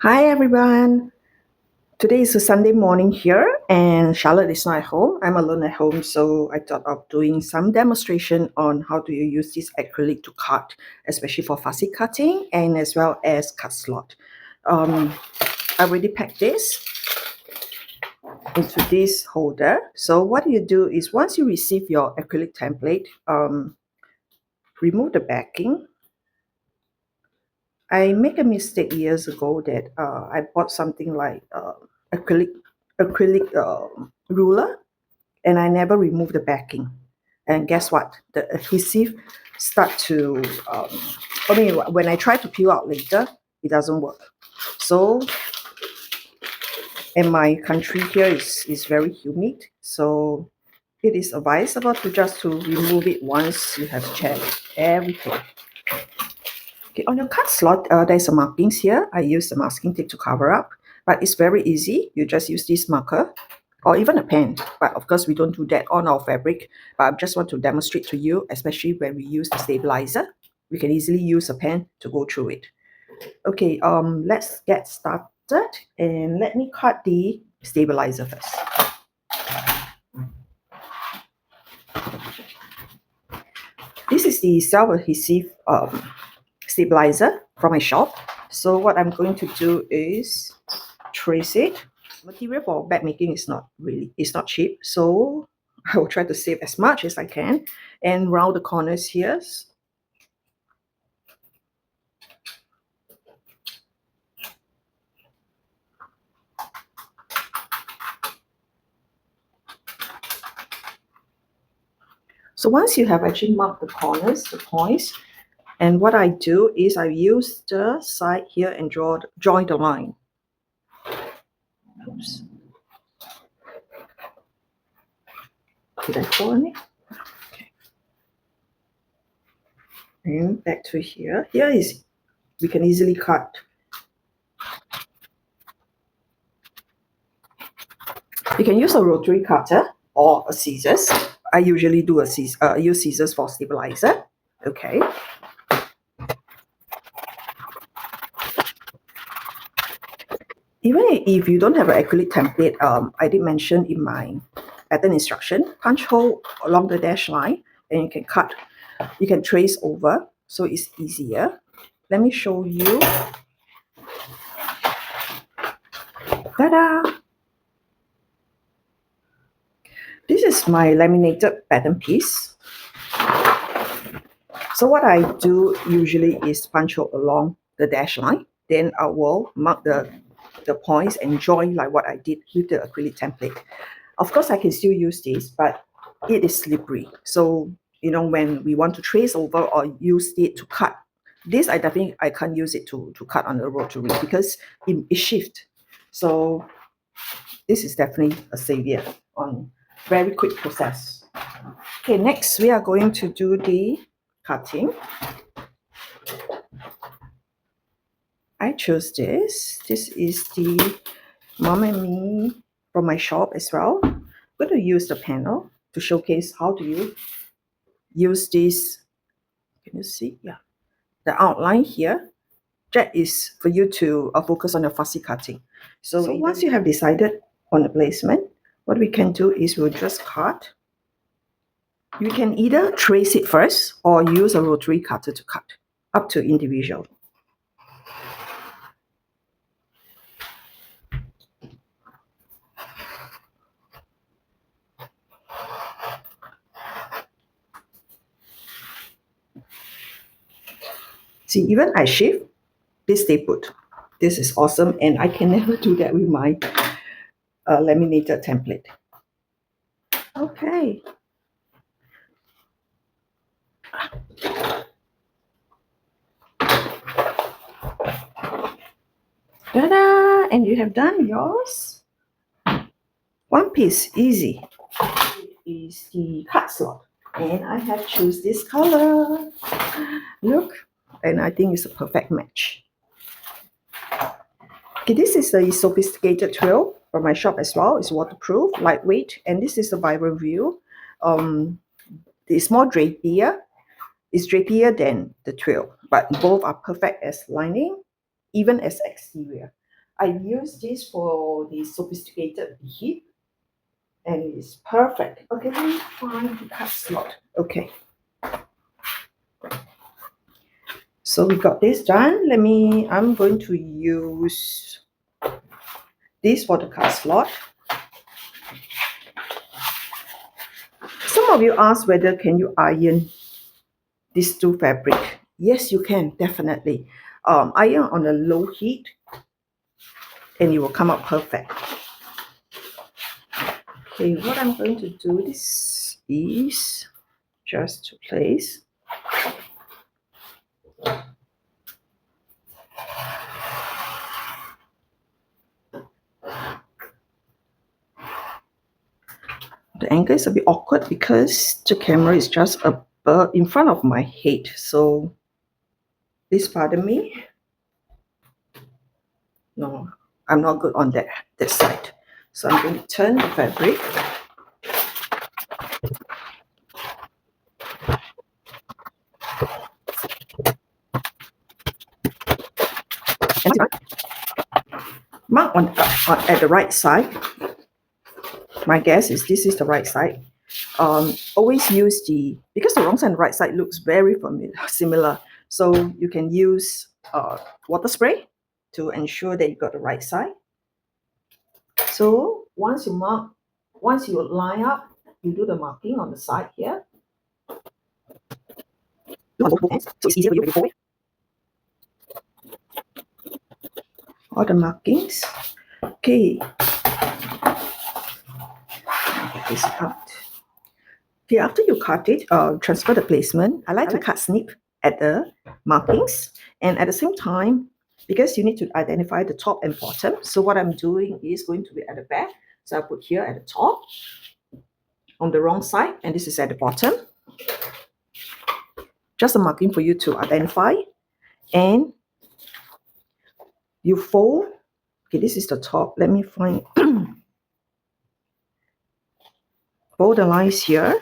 Hi everyone. Today is a Sunday morning here and Charlotte is not at home. I'm alone at home, so I thought of doing some demonstration on how do you use this acrylic to cut, especially for fussy cutting and as well as cut slot. I already packed this into this holder. So what you do is once you receive your acrylic template, remove the backing. I make a mistake years ago that I bought something like acrylic ruler, and I never removed the backing. And guess what? The adhesive start to. When I try to peel out later, it doesn't work. So, and my country here is very humid, so it is advisable to just to remove it once you have checked everything. Okay, on your cut slot, there's some markings here. I use the masking tape to cover up, but it's very easy. You just use this marker or even a pen. But of course, we don't do that on our fabric. But I just want to demonstrate to you, especially when we use the stabilizer, we can easily use a pen to go through it. Okay, let's get started and let me cut the stabilizer first. This is the self-adhesive stabilizer from my shop. So what I'm going to do is trace it. Material for bag making is not cheap, so I will try to save as much as I can and round the corners here. So once you have actually marked the corners, the points, and what I do is I use the side here and join the line. Oops. Did I pull on it? Okay. And back to here. Here is, we can easily cut. You can use a rotary cutter or a scissors. I usually do use scissors for stabilizer. Okay. Even if you don't have an acrylic template, I did mention in my pattern instruction, punch hole along the dash line and you can cut, you can trace over, so it's easier. Let me show you. Ta-da! This is my laminated pattern piece. So what I do usually is punch hole along the dash line, then I will mark the points and join like what I did with the acrylic template. Of course, I can still use this, but it is slippery. So, when we want to trace over or use it to cut, this I can't use it to cut on the rotary because it shifts. So this is definitely a savior on very quick process. Okay, next we are going to do the cutting. I chose this. This is the Mom and Me from my shop as well. I'm going to use the panel to showcase how do you use this. Can you see? Yeah, the outline here. That is for you to focus on your fussy cutting. So once you have decided on the placement, what we can do is we'll just cut. You can either trace it first or use a rotary cutter to cut, up to individual. See, even I shift, this stay put. This is awesome, and I can never do that with my laminated template. Okay. Ta-da! And you have done yours. One piece, easy. It is the cut slot. And I have choose this color. Look, and I think it's a perfect match. Okay, this is a sophisticated twill from my shop as well. It's waterproof, lightweight, and this is the vibrant view. It's more drapier. It's drapier than the twill, but both are perfect as lining, even as exterior. I use this for the sophisticated heat, and it's perfect. Okay, let me find the cut slot. Okay. So we got this done. I'm going to use this for the cut slot. Some of you asked whether can you iron these two fabric. Yes, you can, definitely. Iron on a low heat and it will come out perfect. Okay, what I'm going to do this is just to place. The angle is a bit awkward because the camera is just in front of my head. So please pardon me. No, I'm not good on that side. So I'm going to turn the fabric. And mark at the right side. My guess is this is the right side. Always use because the wrong side and right side looks very similar. So you can use water spray to ensure that you got the right side. So once you line up, you do the marking on the side here. Do on both ends, so it's easier for you to fold. All the markings. Okay. Get this out. Okay, after you cut it, transfer the placement. I like to cut snip at the markings, and at the same time, because you need to identify the top and bottom. So what I'm doing is going to be at the back. So I put here at the top on the wrong side, and this is at the bottom. Just a marking for you to identify, and you fold. Okay, this is the top. Let me find fold the lines here,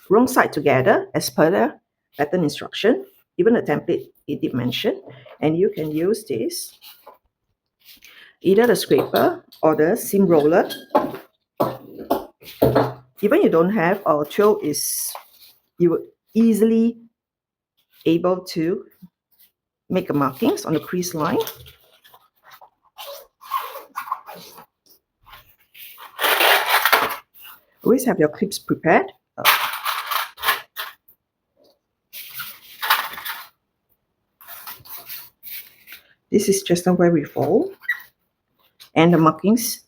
wrong side together as per the pattern instruction. Even the template it did mention, and you can use this, either the scraper or the seam roller. Even you don't have a tool, you will easily able to make markings on the crease line. Always have your clips prepared. This is just where we fold, and the markings,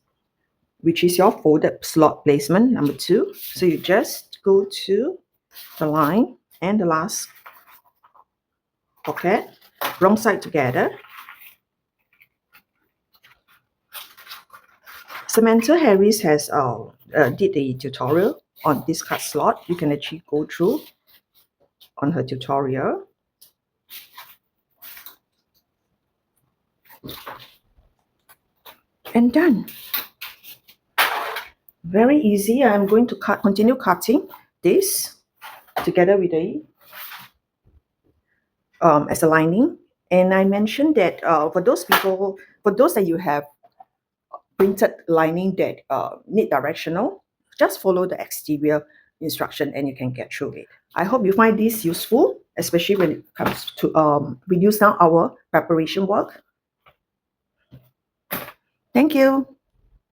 which is your folded slot placement number 2. So you just go to the line and the last pocket, wrong side together. Samantha Harris has did a tutorial on this cut slot. You can actually go through on her tutorial. And done. Very easy. I'm going to continue cutting this together with the as a lining. And I mentioned that for those that you have printed lining that need directional, just follow the exterior instruction and you can get through it. I hope you find this useful, especially when it comes to reduce down our preparation work. Thank you.